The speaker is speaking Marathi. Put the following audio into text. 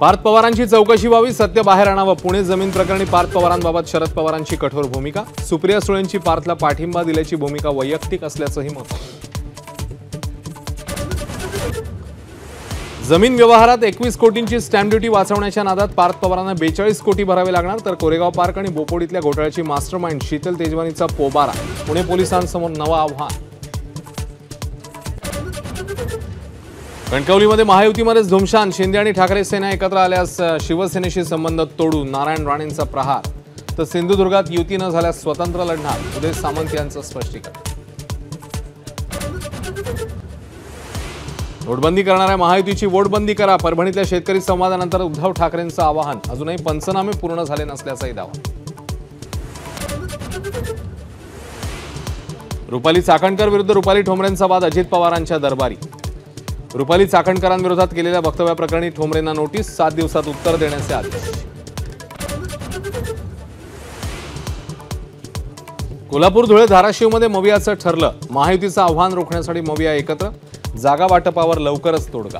पार्थ पवारांची चौकशी व्हावी, सत्य बाहेर आणावं. पुणे जमीन प्रकरणी पार्थ पवारांबाबत शरद पवारांची कठोर भूमिका. सुप्रिया सुळेंची पार्थला पाठिंबा दिल्याची भूमिका वैयक्तिक असल्याचंही मत. जमीन व्यवहारात 21 कोटींची स्टॅम्प ड्युटी वाचवण्याच्या नादात पार्थ पवारांना 42 कोटी भरावे लागणार. तर कोरेगाव पार्क आणि बोपोडीतल्या घोटाळ्याची मास्टरमाइंड शीतल तेजवानीचा पोबारा. पुणे पोलिसांसमोर नवं आव्हान. कणकवलीमध्ये महायुतीमध्येच धुमशान. शिंदे आणि ठाकरे सेना एकत्र आल्यास शिवसेनेशी संबंध तोडू, नारायण राणेंचा प्रहार. तर सिंधुदुर्गात युती न झाल्यास स्वतंत्र लढणार, उदय सामंत यांचं स्पष्टीकरण. नोटबंदी करणाऱ्या महायुतीची वोटबंदी करा. परभणीतल्या शेतकरी संवादानंतर उद्धव ठाकरेंचं आवाहन. अजूनही पंचनामे पूर्ण झाले नसल्याचाही दावा. रुपाली चाकणकर विरुद्ध रुपाली ठोंबरेंचा वाद अजित पवारांच्या दरबारी. रुपाली चाकणकरांविरोधात केलेल्या वक्तव्याप्रकरणी ठोंबरेंना नोटीस. 7 दिवसात उत्तर देण्याचे आदेश. कोल्हापूर, धुळे, धाराशिवमध्ये मवियाचं ठरलं. महायुतीचं आव्हान रोखण्यासाठी मविया एकत्र. जागा वाटपावर लवकरच तोडगा.